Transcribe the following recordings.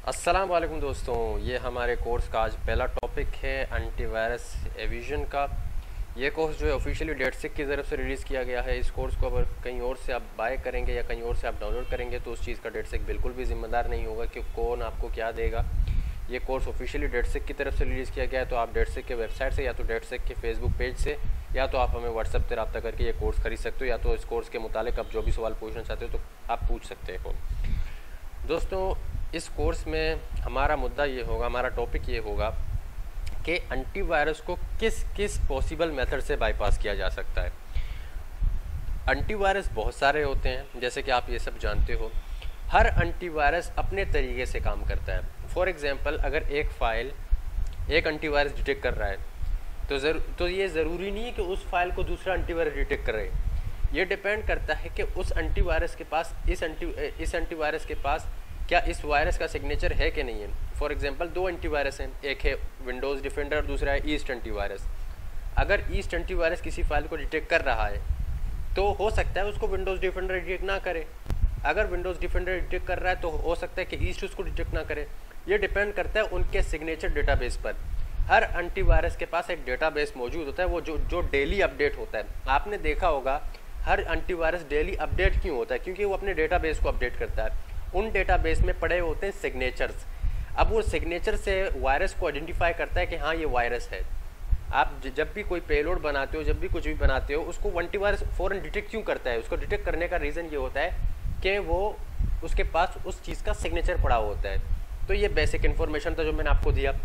अस्सलाम वालेकुम दोस्तों, ये हमारे कोर्स का आज पहला टॉपिक है एंटीवायरस एविजन का। ये कोर्स जो है ऑफिशियली डेटसिक की तरफ से रिलीज़ किया गया है। इस कोर्स को अगर कहीं और से आप बाय करेंगे या कहीं और से आप डाउनलोड करेंगे तो उस चीज़ का डेटसिक बिल्कुल भी ज़िम्मेदार नहीं होगा कि कौन आपको क्या देगा। ये कोर्स ऑफिशियली डेटसिक की तरफ से रिलीज़ किया गया है, तो आप डेटसिक के वेबसाइट से या तो डेटसिक के फेसबुक पेज से या तो आप हमें व्हाट्सएप से रब्ता करके ये कोर्स खरीद सकते हो, या तो इस कोर्स के मुतालिक आप जो भी सवाल पूछना चाहते हो तो आप पूछ सकते हो। दोस्तों, इस कोर्स में हमारा मुद्दा ये होगा, हमारा टॉपिक ये होगा कि एंटीवायरस को किस किस पॉसिबल मेथड से बाईपास किया जा सकता है। एंटीवायरस बहुत सारे होते हैं, जैसे कि आप ये सब जानते हो। हर एंटीवायरस अपने तरीके से काम करता है। फॉर एग्जांपल, अगर एक फ़ाइल एक एंटीवायरस डिटेक्ट कर रहा है तो ये ज़रूरी नहीं है कि उस फाइल को दूसरा एंटीवायरस डिटेक्ट कर रहे हैं। ये डिपेंड करता है कि उस एंटीवायरस के पास इस एंटीवायरस के पास क्या इस वायरस का सिग्नेचर है कि नहीं है। फॉर एग्जांपल, दो एंटीवायरस हैं, एक है विंडोज़ डिफेंडर और दूसरा है ईस्ट एंटीवायरस। अगर ईस्ट एंटीवायरस किसी फाइल को डिटेक्ट कर रहा है तो हो सकता है उसको विंडोज़ डिफेंडर डिटेक्ट ना करे। अगर विंडोज़ डिफेंडर डिटेक्ट कर रहा है तो हो सकता है कि ईस्ट उसको डिटेक्ट ना करे। ये डिपेंड करता है उनके सिग्नेचर डेटाबेस पर। हर एंटीवायरस के पास एक डेटाबेस मौजूद होता है, वो जो डेली अपडेट होता है। आपने देखा होगा हर एंटीवायरस डेली अपडेट क्यों होता है, क्योंकि वो अपने डेटाबेस को अपडेट करता है। उन डेटाबेस में पड़े होते हैं सिग्नेचर्स। अब वो सिग्नेचर से वायरस को आइडेंटिफाई करता है कि हाँ ये वायरस है। आप जब भी कोई पेलोड बनाते हो, जब भी कुछ भी बनाते हो, उसको एंटीवायरस फ़ौरन डिटेक्ट क्यों करता है? उसको डिटेक्ट करने का रीज़न ये होता है कि वो उसके पास उस चीज़ का सिग्नेचर पड़ा होता है। तो ये बेसिक इन्फॉर्मेशन था जो मैंने आपको दिया।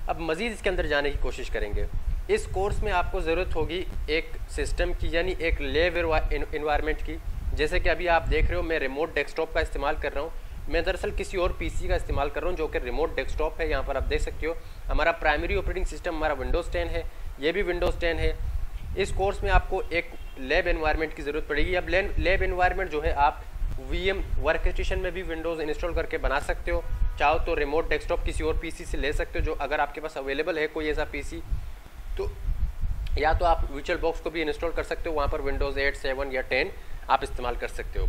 अब मज़ीद इसके अंदर जाने की कोशिश करेंगे। इस कोर्स में आपको ज़रूरत होगी एक सिस्टम की, यानी एक लैब इन्वायरमेंट की। जैसे कि अभी आप देख रहे हो, मैं रिमोट डेस्कटॉप का इस्तेमाल कर रहा हूँ। मैं दरअसल किसी और पीसी का इस्तेमाल कर रहा हूँ जो कि रिमोट डेस्कटॉप है। यहाँ पर आप देख सकते हो हमारा प्राइमरी ऑपरेटिंग सिस्टम हमारा विंडोज़ 10 है, ये भी विंडोज़ 10 है। इस कोर्स में आपको एक लैब एनवायरनमेंट की ज़रूरत पड़ेगी। अब लैब एनवायरनमेंट जो है आप VM वर्क स्टेशन में भी विंडोज़ इंस्टॉल करके बना सकते हो। चाहो तो रिमोट डेस्कटॉप किसी और पीसी से ले सकते हो, जो अगर आपके पास अवेलेबल है कोई ऐसा पीसी, तो या तो आप वर्चुअल बॉक्स को भी इंस्टॉल कर सकते हो। वहाँ पर विंडोज़ 8, 7 या 10 आप इस्तेमाल कर सकते हो।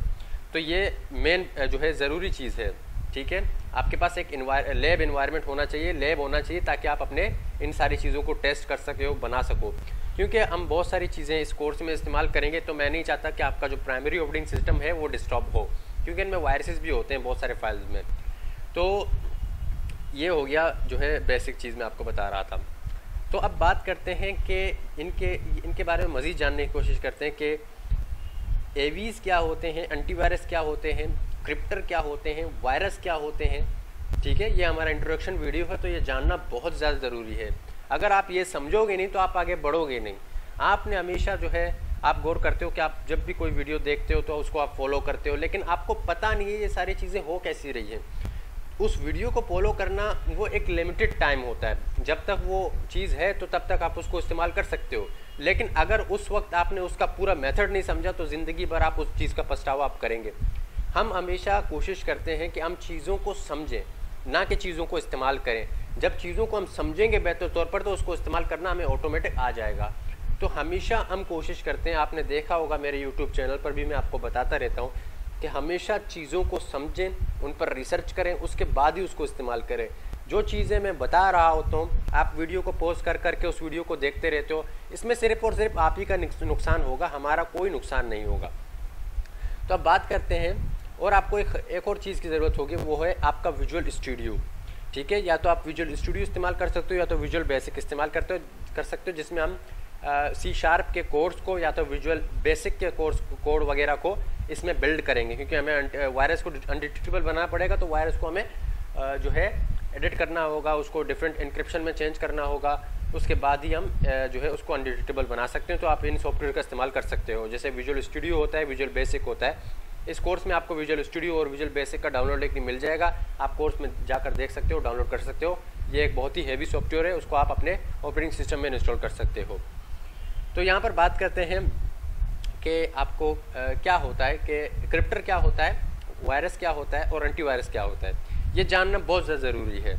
तो ये मेन जो है ज़रूरी चीज़ है, ठीक है। आपके पास एक लैब इन्वायरमेंट होना चाहिए, लैब होना चाहिए, ताकि आप अपने इन सारी चीज़ों को टेस्ट कर सके हो, बना सको। क्योंकि हम बहुत सारी चीज़ें इस कोर्स में इस्तेमाल करेंगे, तो मैं नहीं चाहता कि आपका जो प्राइमरी ऑपरेटिंग सिस्टम है वो डिस्टर्ब हो, क्योंकि इनमें वायरसेस भी होते हैं बहुत सारे फाइल्स में। तो ये हो गया जो है बेसिक चीज़ मैं आपको बता रहा था। तो अब बात करते हैं कि इनके बारे में मज़ीद जानने की कोशिश करते हैं कि एवीज़ क्या होते हैं, एंटीवायरस क्या होते हैं, क्रिप्टर क्या होते हैं, वायरस क्या होते हैं। ठीक है, ये हमारा इंट्रोडक्शन वीडियो है, तो ये जानना बहुत ज़्यादा ज़रूरी है। अगर आप ये समझोगे नहीं तो आप आगे बढ़ोगे नहीं। आपने हमेशा जो है, आप गौर करते हो कि आप जब भी कोई वीडियो देखते हो तो उसको आप फॉलो करते हो, लेकिन आपको पता नहीं है ये सारी चीज़ें हो कैसी रही हैं। उस वीडियो को फॉलो करना वो एक लिमिटेड टाइम होता है, जब तक वो चीज़ है तो तब तक आप उसको इस्तेमाल कर सकते हो। लेकिन अगर उस वक्त आपने उसका पूरा मेथड नहीं समझा तो ज़िंदगी भर आप उस चीज़ का पछतावा आप करेंगे। हम हमेशा कोशिश करते हैं कि हम चीज़ों को समझें, ना कि चीज़ों को इस्तेमाल करें। जब चीज़ों को हम समझेंगे बेहतर तौर पर तो उसको इस्तेमाल करना हमें ऑटोमेटिक आ जाएगा। तो हमेशा हम कोशिश करते हैं, आपने देखा होगा मेरे यूट्यूब चैनल पर भी मैं आपको बताता रहता हूँ कि हमेशा चीज़ों को समझें, उन पर रिसर्च करें, उसके बाद ही उसको इस्तेमाल करें। जो चीज़ें मैं बता रहा होता हूँ, आप वीडियो को पॉज कर करके उस वीडियो को देखते रहते हो, इसमें सिर्फ और सिर्फ आप ही का नुकसान होगा, हमारा कोई नुकसान नहीं होगा। तो अब बात करते हैं, और आपको एक और चीज़ की ज़रूरत होगी, वो है आपका विजुअल स्टूडियो। ठीक है, या तो आप विजुअल स्टूडियो इस्तेमाल कर सकते हो या तो विजुअल बेसिक इस्तेमाल कर सकते हो, जिसमें हम C# के कोर्स को या तो विजुअल बेसिक के कोड वगैरह को इसमें बिल्ड करेंगे, क्योंकि हमें वायरस को अनडिटेक्टेबल बनाना पड़ेगा। तो वायरस को हमें जो है एडिट करना होगा, उसको डिफरेंट इंक्रिप्शन में चेंज करना होगा, उसके बाद ही हम जो है उसको अनडिटेक्टेबल बना सकते हैं। तो आप इन सॉफ्टवेयर का इस्तेमाल कर सकते हो, जैसे विजुअल स्टूडियो होता है, विजुअल बेसिक होता है। इस कोर्स में आपको विजुअल स्टूडियो और विजुअल बेसिक का डाउनलोड लिंक मिल जाएगा, आप कोर्स में जाकर देख सकते हो, डाउनलोड कर सकते हो। ये एक बहुत ही हैवी सॉफ्टवेयर है, उसको आप अपने ऑपरेटिंग सिस्टम में इंस्टॉल कर सकते हो। तो यहाँ पर बात करते हैं कि आपको क्या होता है, कि क्रिप्टर क्या होता है, वायरस क्या होता है और एंटीवायरस क्या होता है, ये जानना बहुत ज़्यादा ज़रूरी है।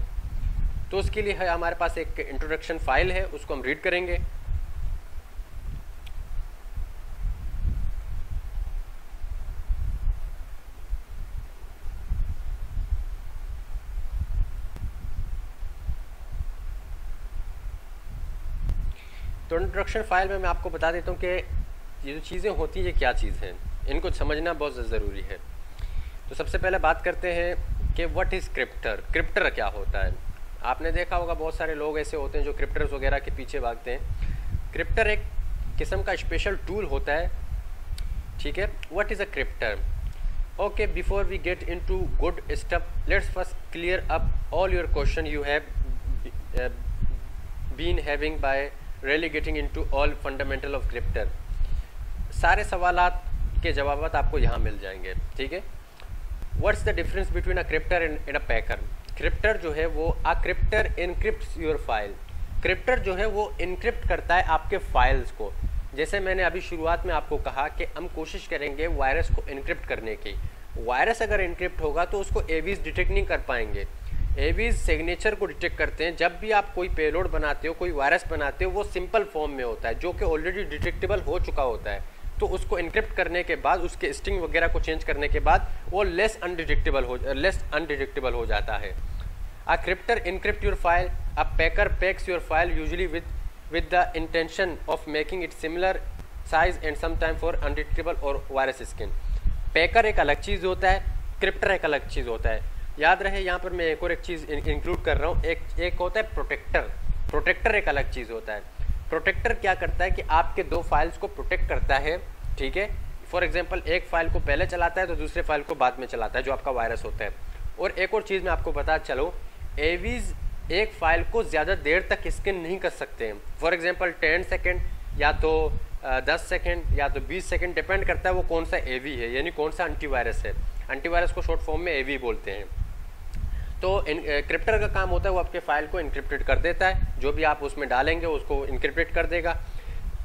तो उसके लिए है हमारे पास एक इंट्रोडक्शन फाइल है, उसको हम रीड करेंगे। तो इंट्रोडक्शन फाइल में मैं आपको बता देता हूँ कि ये जो चीज़ें होती हैं ये क्या चीज़ हैं, इनको समझना बहुत ज़रूरी है। तो सबसे पहले बात करते हैं कि व्हाट इज़ क्रिप्टर। क्रिप्टर क्या होता है। आपने देखा होगा बहुत सारे लोग ऐसे होते हैं जो क्रिप्टर्स वगैरह के पीछे भागते हैं। क्रिप्टर एक किस्म का स्पेशल टूल होता है, ठीक है। What is a crypter? Okay, before we get into good stuff, let's first clear up all your question you have been having by really getting into all fundamental of crypter. सारे सवालात के जवाब आपको यहाँ मिल जाएंगे, ठीक है। What's the difference between a crypter and a packer? Crypter जो है वो अ क्रिप्टर इनक्रिप्ट्स योर फाइल। क्रिप्टर जो है वो इनक्रिप्ट करता है आपके फाइल्स को। जैसे मैंने अभी शुरुआत में आपको कहा कि हम कोशिश करेंगे वायरस को इनक्रिप्ट करने की। वायरस अगर इनक्रिप्ट होगा तो उसको एवीज डिटेक्ट नहीं कर पाएंगे। एवीज सिग्नेचर को डिटेक्ट करते हैं। जब भी आप कोई पेलोड बनाते हो, कोई वायरस बनाते हो, वो सिंपल फॉर्म में होता है जो कि ऑलरेडी डिटेक्टेबल हो चुका होता है। तो उसको इनक्रिप्ट करने के बाद, उसके स्ट्रिंग वगैरह को चेंज करने के बाद वो लेस अनडिटेक्टेबल हो जाता है। A crypter encrypt your file, a packer packs your file usually with the intention of making it similar size and sometime for undetectable और वायरस स्किन। पैकर एक अलग चीज़ होता है, क्रिप्टर एक अलग चीज़ होता है। याद रहे यहाँ पर मैं एक और एक चीज़ इंक्लूड कर रहा हूँ। एक होता है प्रोटेक्टर। प्रोटेक्टर एक अलग चीज़ होता है। प्रोटेक्टर क्या करता है कि आपके दो फाइल्स को प्रोटेक्ट करता है, ठीक है। फॉर एग्जाम्पल एक फाइल को पहले चलाता है तो दूसरे फाइल को बाद में चलाता है, जो आपका वायरस होता है। और एक और चीज़ मैं आपको पता चलो, एवीज एक फाइल को ज़्यादा देर तक स्कैन नहीं कर सकते हैं। फॉर एग्जांपल 10 सेकेंड या तो 10 सेकेंड या तो 20 सेकेंड, डिपेंड करता है वो कौन सा एवी है, यानी कौन सा एंटीवायरस है। एंटीवायरस को शॉर्ट फॉर्म में एवी बोलते हैं। तो क्रिप्टर का काम होता है वो आपके फाइल को इनक्रिप्टेड कर देता है। जो भी आप उसमें डालेंगे उसको इनक्रिप्टेड कर देगा,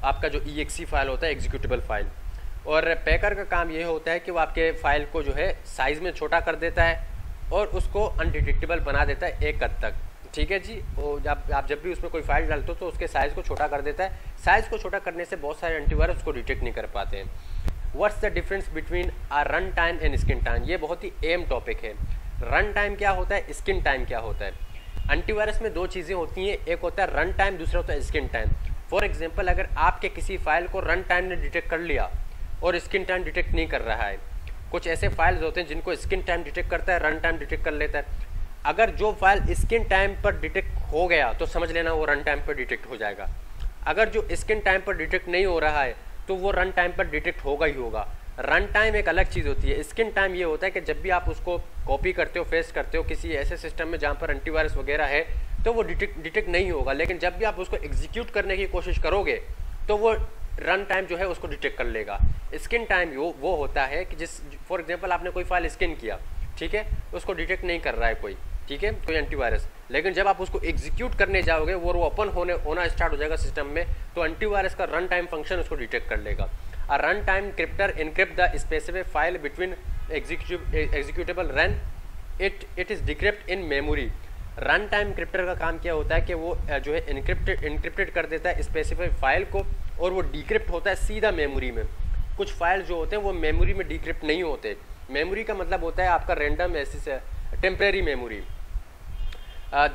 आपका जो EXE फाइल होता है, एग्जीक्यूटेबल फाइल। और पैकर का काम ये होता है कि वो आपके फाइल को जो है साइज़ में छोटा कर देता है और उसको अनडिटेक्टेबल बना देता है एक हद तक, ठीक है जी। वो आप जब भी उसमें कोई फाइल डालते हो तो उसके साइज़ को छोटा कर देता है। साइज़ को छोटा करने से बहुत सारे एंटीवायरस उसको डिटेक्ट नहीं कर पाते हैं। What's the difference between a run time and skin time? ये बहुत ही अहम टॉपिक है। रन टाइम क्या होता है, स्किन टाइम क्या होता है। एंटीवायरस में दो चीज़ें होती हैं, एक होता है रन टाइम, दूसरा होता है स्किन टाइम। फॉर एग्जाम्पल अगर आपके किसी फाइल को रन टाइम ने डिटेक्ट कर लिया और स्किन टाइम डिटेक्ट नहीं कर रहा है, कुछ ऐसे फाइल्स होते हैं जिनको स्किन टाइम डिटेक्ट करता है, रन टाइम डिटेक्ट कर लेता है। अगर जो फाइल स्किन टाइम पर डिटेक्ट हो गया तो समझ लेना वो रन टाइम पर डिटेक्ट हो जाएगा। अगर जो स्किन टाइम पर डिटेक्ट नहीं हो रहा है तो वो रन टाइम पर डिटेक्ट होगा ही होगा। रन टाइम एक अलग चीज़ होती है। स्किन टाइम ये होता है कि जब भी आप उसको कॉपी करते हो, पेस्ट करते हो किसी ऐसे सिस्टम में जहाँ पर एंटीवायरस वगैरह है, तो वो डिटेक्ट नहीं होगा। लेकिन जब भी आप उसको एग्जीक्यूट करने की कोशिश करोगे तो वो रन टाइम जो है उसको डिटेक्ट कर लेगा। स्किन टाइम वो होता है कि जिस फॉर एग्जांपल आपने कोई फाइल स्किन किया, ठीक है, उसको डिटेक्ट नहीं कर रहा है कोई, ठीक है, कोई एंटीवायरस। लेकिन जब आप उसको एग्जीक्यूट करने जाओगे वो ओपन होना स्टार्ट हो जाएगा सिस्टम में, तो एंटीवायरस का रन टाइम फंक्शन उसको डिटेक्ट कर लेगा। A runtime encryptor encrypt the specific file between executable run. It is decrypt in memory. Run time encrypter का काम क्या होता है कि वो जो है इनक्रिप्टेड कर देता है स्पेसिफिक फाइल को और वो डिक्रिप्ट होता है सीधा मेमोरी में। कुछ फाइल जो होते हैं वो मेमोरी में डिक्रिप्ट नहीं होते। मेमोरी का मतलब होता है आपका random temporary memory.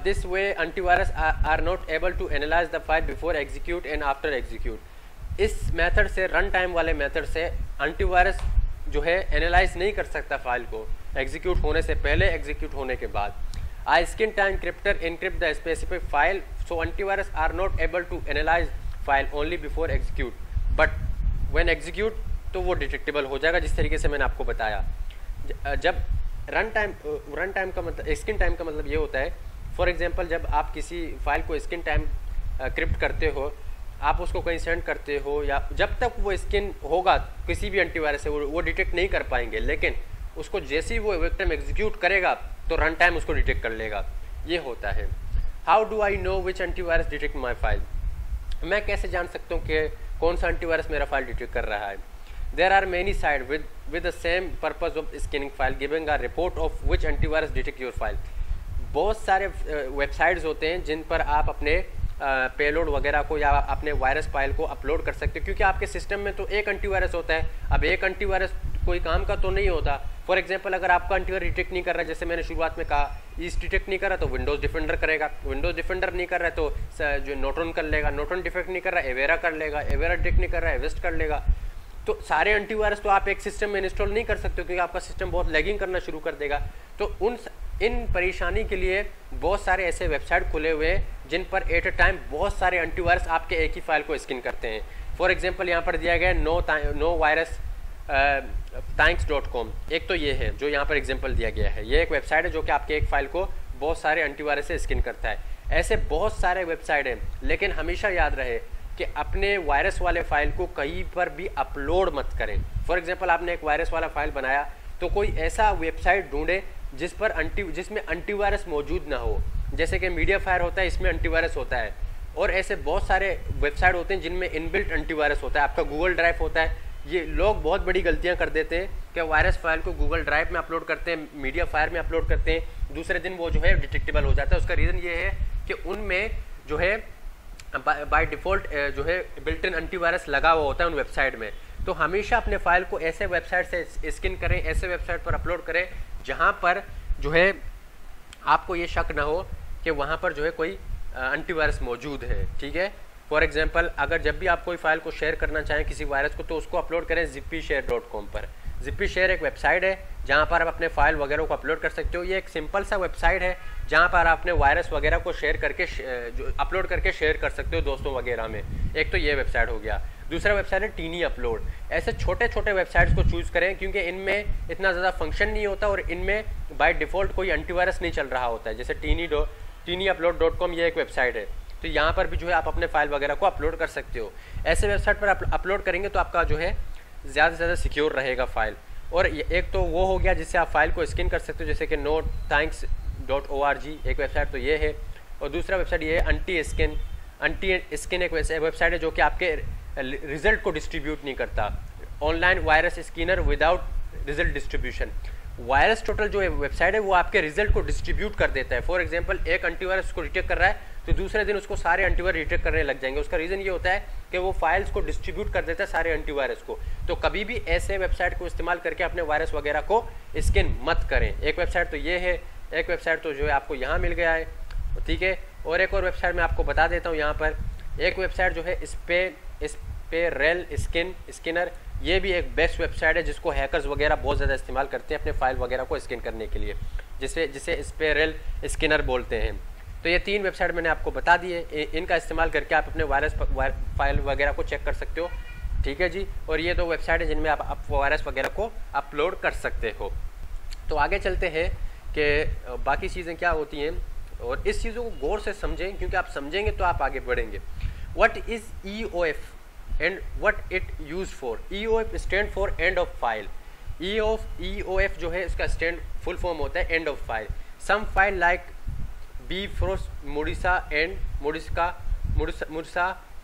This way antivirus are not able to analyse the file before execute and after execute. इस मेथड से, रन टाइम वाले मेथड से एंटीवायरस जो है एनालाइज नहीं कर सकता फाइल को एग्जीक्यूट होने से पहले, एग्जीक्यूट होने के बाद। I skin time encryptor encrypt the specific file, so antivirus are not able to analyze file only before execute, but when execute तो वो डिटेक्टेबल हो जाएगा, जिस तरीके से मैंने आपको बताया। जब रन टाइम का मतलब, स्किन टाइम का मतलब ये होता है, फॉर एग्जांपल जब आप किसी फाइल को स्किन टाइम क्रिप्ट करते हो, आप उसको कहीं सेंड करते हो, या जब तक वो स्किन होगा किसी भी एंटीवायरस से वो डिटेक्ट नहीं कर पाएंगे, लेकिन उसको जैसे ही वो विक्टिम एग्जीक्यूट करेगा तो रन टाइम उसको डिटेक्ट कर लेगा। ये होता है। How do I know which antivirus detect my file? मैं कैसे जान सकता हूँ कि कौन सा एंटीवायरस मेरा फाइल डिटेक्ट कर रहा है? There are many site with the same purpose of scanning file giving a report of which antivirus detect your file. बहुत सारे वेबसाइट्स होते हैं जिन पर आप अपने पेलोड वगैरह को या अपने वायरस फाइल को अपलोड कर सकते हो, क्योंकि आपके सिस्टम में तो एक एंटीवायरस होता है। अब एक एंटीवायरस कोई काम का तो नहीं होता, फॉर एग्जांपल अगर आपका एंटीवायरस डिटेक्ट नहीं कर रहा है, जैसे मैंने शुरुआत में कहा ईस्ट डिटेक्ट नहीं कर रहा तो विंडोज़ डिफेंडर करेगा, विंडोज़ डिफेंडर नहीं कर रहा है तो जो नोटन कर लेगा, नोटन डिटेक्ट नहीं कर रहा है एवेरा कर लेगा, एवेरा डिटेक्ट नहीं कर रहा है एवेस्ट कर लेगा। तो सारे एंटीवायरस तो आप एक सिस्टम में इंस्टॉल नहीं कर सकते क्योंकि आपका सिस्टम बहुत लैगिंग करना शुरू कर देगा। तो इन परेशानी के लिए बहुत सारे ऐसे वेबसाइट खुले हुए हैं जिन पर एट अ टाइम बहुत सारे एंटीवायरस आपके एक ही फाइल को स्किन करते हैं। फॉर एग्जांपल यहाँ पर दिया गया है नो वायरस thanks.com, एक तो ये है जो यहाँ पर एग्जांपल दिया गया है, ये एक वेबसाइट है जो कि आपके एक फाइल को बहुत सारे एंटीवायरस से स्किन करता है। ऐसे बहुत सारे वेबसाइट हैं, लेकिन हमेशा याद रहे कि अपने वायरस वाले फाइल को कहीं पर भी अपलोड मत करें। फॉर एग्जांपल आपने एक वायरस वाला फाइल बनाया तो कोई ऐसा वेबसाइट ढूंढे जिसमें एंटीवायरस मौजूद ना हो, जैसे कि मीडिया फायर होता है, इसमें एंटीवायरस होता है। और ऐसे बहुत सारे वेबसाइट होते हैं जिनमें इनबिल्ट एंटीवायरस होता है। आपका गूगल ड्राइव होता है, ये लोग बहुत बड़ी गलतियां कर देते हैं कि वायरस फाइल को गूगल ड्राइव में अपलोड करते हैं, मीडिया फायर में अपलोड करते हैं, दूसरे दिन वो जो है डिटेक्टेबल हो जाता है। उसका रीज़न ये है कि उनमें जो है बाय डिफ़ॉल्ट जो है बिल्ट इन एंटीवायरस लगा हुआ होता है उन वेबसाइट में। तो हमेशा अपने फाइल को ऐसे वेबसाइट से स्किन करें, ऐसे वेबसाइट पर अपलोड करें जहाँ पर जो है आपको ये शक ना हो कि वहाँ पर जो है कोई एंटीवायरस मौजूद है। ठीक है, फॉर एग्जांपल अगर जब भी आप कोई फाइल को शेयर करना चाहें किसी वायरस को तो उसको अपलोड करें zippyshare.com पर। zippyshare एक वेबसाइट है जहाँ पर आप अपने फाइल वगैरह को अपलोड कर सकते हो। ये एक सिंपल सा वेबसाइट है जहाँ पर आप अपने वायरस वगैरह को शेयर करके अपलोड करके शेयर कर सकते हो दोस्तों वगैरह में। एक तो ये वेबसाइट हो गया। दूसरा वेबसाइट है टीनी अपलोड। ऐसे छोटे छोटे वेबसाइट्स को चूज़ करें क्योंकि इनमें इतना ज़्यादा फंक्शन नहीं होता और इनमें बाय डिफ़ॉल्ट कोई एंटीवायरस नहीं चल रहा होता है। जैसे teenyupload.com ये एक वेबसाइट है, तो यहाँ पर भी जो है आप अपने फाइल वगैरह को अपलोड कर सकते हो। ऐसे वेबसाइट पर आप अपलोड करेंगे तो आपका जो है ज़्यादा से ज़्यादा सिक्योर रहेगा फाइल। और एक तो वो हो गया जिससे आप फाइल को स्किन कर सकते हो, जैसे कि nothanks.org एक वेबसाइट तो ये है। और दूसरा वेबसाइट ये है अंटी स्किन एक वेबसाइट है जो कि आपके रिजल्ट को डिस्ट्रीब्यूट नहीं करता। Online virus Skinner without result distribution. Virus total जो वेबसाइट है वो आपके रिजल्ट को डिस्ट्रीब्यूट कर देता है। फॉर एग्जांपल एक एंटीवायरस को डिटेक्ट कर रहा है तो दूसरे दिन उसको सारे एंटीवायरस डिटेक्ट करने लग जाएंगे। उसका रीज़न ये होता है कि वो फाइल्स को डिस्ट्रीब्यूट कर देता है सारे एंटीवायरस को। तो कभी भी ऐसे वेबसाइट को इस्तेमाल करके अपने वायरस वगैरह को स्किन मत करें। एक वेबसाइट तो ये है, एक वेबसाइट तो जो है आपको यहाँ मिल गया है, ठीक है। और एक और वेबसाइट मैं आपको बता देता हूँ यहाँ पर, एक वेबसाइट जो है स्पेरेल स्किनर, ये भी एक बेस्ट वेबसाइट है जिसको हैकर्स वगैरह बहुत ज़्यादा इस्तेमाल करते हैं अपने फाइल वगैरह को स्किन करने के लिए, जिसे स्पेरेल स्किनर बोलते हैं। तो ये 3 वेबसाइट मैंने आपको बता दिए, इनका इस्तेमाल करके आप अपने वायरस फाइल वगैरह को चेक कर सकते हो। ठीक है जी। और ये 2 वेबसाइट है जिनमें आप वायरस वगैरह को अपलोड कर सकते हो। तो आगे चलते हैं कि बाकी चीज़ें क्या होती हैं और इस चीज़ों को गौर से समझें, क्योंकि आप समझेंगे तो आप आगे बढ़ेंगे। What is EOF and what it used for? EOF stand for end of file। EOF जो है इसका स्टैंड फुल फॉर्म होता है end of file। some file like bfrost Mudisa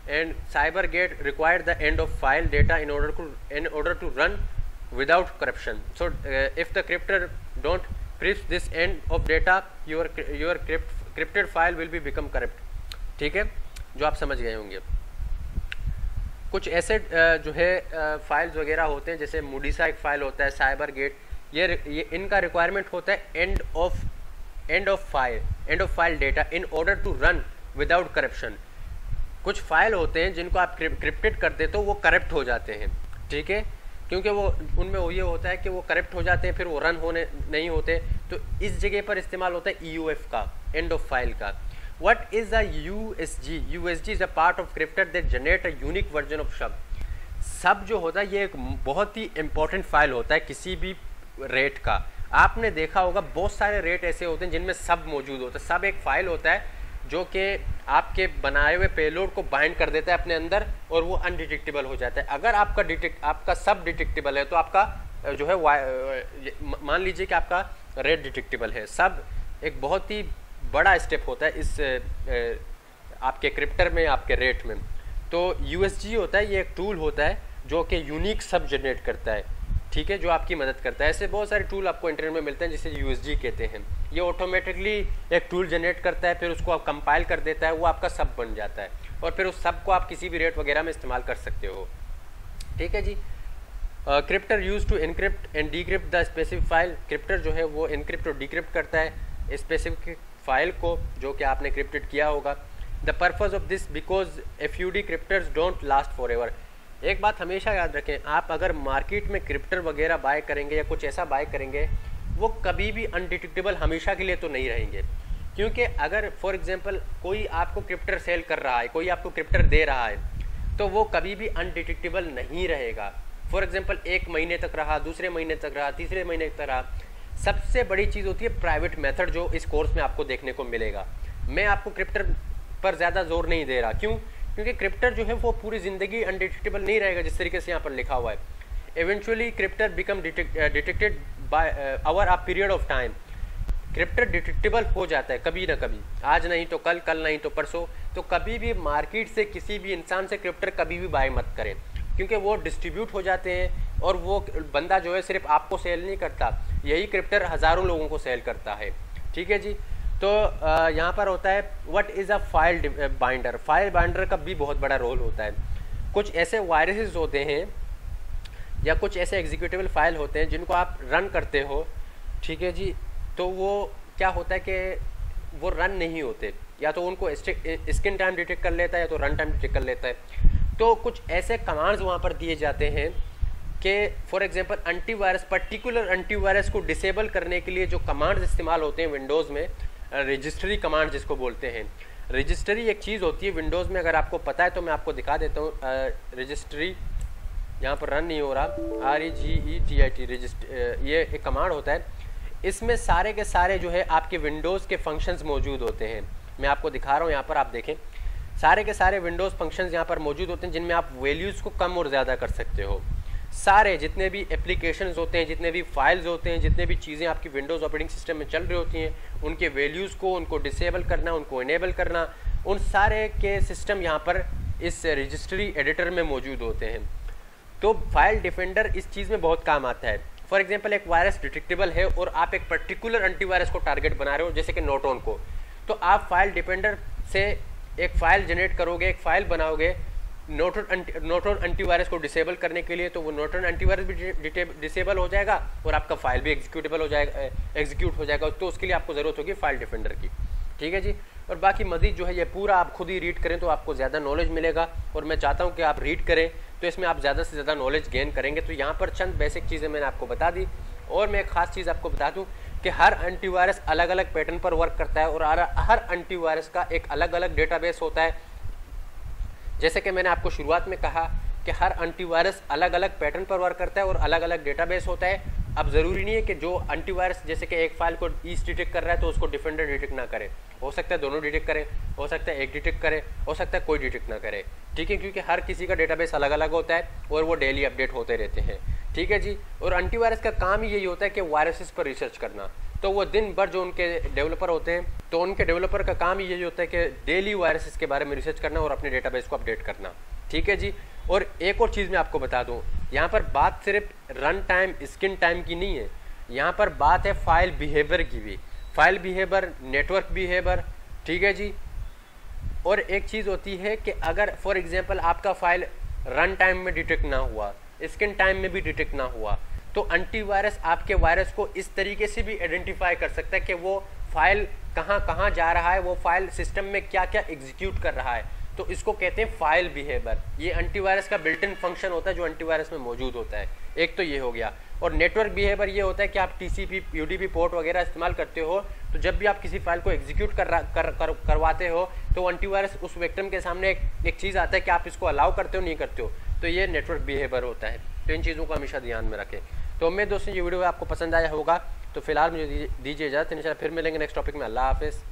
and CyberGate require the end of file data in order to run without corruption। so if the cryptor don't press this end of data your crypted file will be become corrupt। ठीक है, जो आप समझ गए होंगे। कुछ ऐसे जो है फाइल्स वगैरह होते हैं, जैसे मूडिसा एक फ़ाइल होता है, साइबर गेट, ये इनका रिक्वायरमेंट होता है end of file data in order to run without corruption. कुछ फाइल होते हैं जिनको आप क्रिप्टेड कर देते हो वो करप्ट हो जाते हैं। ठीक है, क्योंकि वो उनमें ये होता है कि वो करप्ट हो जाते हैं, फिर वो रन होने नहीं होते। तो इस जगह पर इस्तेमाल होता है EOF का, एंड ऑफ फाइल का। What is a USG? USG is a part of cryptor that generate a unique version of sub। सब जो होता है ये एक बहुत ही इम्पोर्टेंट फाइल होता है किसी भी रेट का। आपने देखा होगा बहुत सारे रेट ऐसे होते हैं जिनमें सब मौजूद होता है। सब एक फाइल होता है जो कि आपके बनाए हुए पेलोड को बाइंड कर देता है अपने अंदर और वो अनडिटेक्टेबल हो जाता है। अगर आपका सब डिटेक्टेबल है तो आपका जो है मान लीजिए कि आपका रेट डिटेक्टेबल है। सब एक बहुत ही बड़ा स्टेप होता है इस आपके क्रिप्टर में, आपके रेट में। तो USG होता है, ये एक टूल होता है जो कि यूनिक सब जनरेट करता है। ठीक है, जो आपकी मदद करता है। ऐसे बहुत सारे टूल आपको इंटरनेट में मिलते हैं जिसे USG कहते हैं। ये ऑटोमेटिकली एक टूल जनरेट करता है, फिर उसको आप कंपाइल कर देता है, वो आपका सब बन जाता है और फिर उस सब को आप किसी भी रेट वगैरह में इस्तेमाल कर सकते हो। ठीक है जी। Crypter use to encrypt and decrypt the specific file. Crypter जो है वो इनक्रिप्ट और डिक्रिप्ट करता है स्पेसिफिक फाइल को जो कि आपने क्रिप्टेड किया होगा। The purpose of this because FUD crypters don't last forever. एक बात हमेशा याद रखें, आप अगर मार्केट में क्रिप्टर वगैरह बाय करेंगे या कुछ ऐसा बाय करेंगे, वो कभी भी अनडिटेक्टेबल हमेशा के लिए तो नहीं रहेंगे। क्योंकि अगर फॉर एग्जांपल कोई आपको क्रिप्टर सेल कर रहा है, कोई आपको क्रिप्टर दे रहा है, तो वो कभी भी अनडिटेक्टेबल नहीं रहेगा। फॉर एग्जांपल 1 महीने तक रहा, दूसरे महीने तक रहा, तीसरे महीने तक रहा। सबसे बड़ी चीज़ होती है प्राइवेट मेथड, जो इस कोर्स में आपको देखने को मिलेगा। मैं आपको क्रिप्टर पर ज़्यादा जोर नहीं दे रहा, क्यों? क्योंकि क्रिप्टर जो है वो पूरी ज़िंदगी अनडिटेक्टेबल नहीं रहेगा जिस तरीके से यहाँ पर लिखा हुआ है। Eventually crypter become detected by over a period of time. Crypter detectable हो जाता है कभी ना कभी, आज नहीं तो कल, कल नहीं तो परसों। तो कभी भी मार्केट से किसी भी इंसान से क्रिप्टर कभी भी बाय मत करें, क्योंकि वो डिस्ट्रीब्यूट हो जाते हैं और वो बंदा जो है सिर्फ आपको सेल नहीं करता, यही क्रिप्टर हज़ारों लोगों को सेल करता है। ठीक है जी। तो यहाँ पर होता है what is a file binder. File binder का भी बहुत बड़ा रोल होता है। कुछ ऐसे वायरसेस होते हैं या कुछ ऐसे एग्जीक्यूटेबल फाइल होते हैं जिनको आप रन करते हो, ठीक है जी, तो वो क्या होता है कि वो रन नहीं होते, या तो उनको स्क्रीन टाइम डिटेक्ट कर लेता है या तो रन टाइम डिटेक्ट कर लेता है। तो कुछ ऐसे कमांड्स वहाँ पर दिए जाते हैं कि for example antivirus, particular antivirus को डिसेबल करने के लिए जो कमांड्स इस्तेमाल होते हैं विंडोज़ में, रजिस्ट्री कमांड जिसको बोलते हैं। रजिस्ट्री एक चीज़ होती है विंडोज़ में, अगर आपको पता है तो मैं आपको दिखा देता हूँ। रजिस्ट्री यहाँ पर रन नहीं हो रहा, REGETIT रजिस्ट्री, ये एक कमांड होता है। इसमें सारे के सारे जो है आपके विंडोज़ के फंक्शंस मौजूद होते हैं। मैं आपको दिखा रहा हूँ, यहाँ पर आप देखें, सारे के सारे विंडोज़ फंक्शंस यहाँ पर मौजूद होते हैं जिनमें आप वैल्यूज़ को कम और ज़्यादा कर सकते हो। सारे जितने भी एप्लीकेशंस होते हैं, जितने भी फाइल्स होते हैं, जितने भी चीज़ें आपकी विंडोज़ ऑपरेटिंग सिस्टम में चल रही होती हैं, उनके वैल्यूज़ को, उनको डिसेबल करना, उनको इनेबल करना, उन सारे के सिस्टम यहाँ पर इस रजिस्ट्री एडिटर में मौजूद होते हैं। तो फाइल डिफेंडर इस चीज़ में बहुत काम आता है। फॉर एग्जांपल एक वायरस डिटेक्टेबल है और आप एक पर्टिकुलर एंटीवायरस को टारगेट बना रहे हो, जैसे कि नोटोन को, तो आप फाइल डिफेंडर से एक फ़ाइल जनरेट करोगे, एक फ़ाइल बनाओगे नोटोन एंटीवायरस को डिसेबल करने के लिए, तो वो नोटोन एंटीवायरस भी डिसेबल हो जाएगा और आपका फाइल भी एग्जीक्यूट हो जाएगा। तो उसके लिए आपको ज़रूरत होगी फाइल डिफेंडर की। ठीक है जी। और बाकी मज़ीद जो है ये पूरा आप खुद ही रीड करें तो आपको ज़्यादा नॉलेज मिलेगा, और मैं चाहता हूँ कि आप रीड करें तो इसमें आप ज़्यादा से ज़्यादा नॉलेज गेन करेंगे। तो यहाँ पर चंद बेसिक चीज़ें मैंने आपको बता दी, और मैं एक ख़ास चीज़ आपको बता दूँ कि हर एंटीवायरस अलग अलग पैटर्न पर वर्क करता है, और हर एंटीवायरस का एक अलग अलग डेटाबेस होता है। जैसे कि मैंने आपको शुरुआत में कहा कि हर एंटीवायरस अलग अलग पैटर्न पर वर्क करता है और अलग अलग डेटाबेस होता है। अब ज़रूरी नहीं है कि जो एंटीवायरस जैसे कि एक फाइल को ईस्ट डिटेक्ट कर रहा है तो उसको डिफेंडर डिटेक्ट ना करे, हो सकता है दोनों डिटेक्ट करे, हो सकता है एक डिटेक्ट करे, हो सकता है कोई डिटेक्ट ना करे। ठीक है, क्योंकि हर किसी का डेटाबेस अलग अलग होता है और वो डेली अपडेट होते रहते हैं। ठीक है जी। और एंटीवायरस का काम ही यही होता है कि वायरसेस पर रिसर्च करना। तो वो दिन भर जो उनके डेवलपर होते हैं, तो उनके डेवलपर का काम ही यही होता है कि डेली वायरसेस के बारे में रिसर्च करना और अपने डेटाबेस को अपडेट करना। ठीक है जी। और एक और चीज़ मैं आपको बता दूं, यहाँ पर बात सिर्फ रन टाइम, स्क्रीन टाइम की नहीं है, यहाँ पर बात है फाइल बिहेवियर की भी, फाइल बिहेवियर, नेटवर्क बिहेवियर। ठीक है जी। और एक चीज़ होती है कि अगर फॉर एग्जांपल आपका फाइल रन टाइम में डिटेक्ट ना हुआ, स्क्रीन टाइम में भी डिटेक्ट ना हुआ, तो एंटीवायरस आपके वायरस को इस तरीके से भी आइडेंटिफाई कर सकता है कि वो फाइल कहाँ कहाँ जा रहा है, वो फाइल सिस्टम में क्या क्या एग्जीक्यूट कर रहा है। तो इसको कहते हैं फाइल बिहेवियर। ये एंटीवायरस का बिल्ट इन फंक्शन होता है जो एंटीवायरस में मौजूद होता है। एक तो ये हो गया। और नेटवर्क बिहेवियर ये होता है कि आप TCP UDP पोर्ट वगैरह इस्तेमाल करते हो, तो जब भी आप किसी फाइल को एग्जीक्यूट करवाते हो तो एंटीवायरस उस विक्टिम के सामने एक चीज़ आता है कि आप इसको अलाउ करते हो नहीं करते हो, तो ये नेटवर्क बिहेवियर होता है। तो इन चीज़ों को हमेशा ध्यान में रखें। तो उम्मीद दोस्तों ये वीडियो आपको पसंद आया होगा। तो फिलहाल मुझे दीजिए इजाज़त, इंशाल्लाह फिर मिलेंगे नेक्स्ट टॉपिक में। अल्लाह हाफिज़।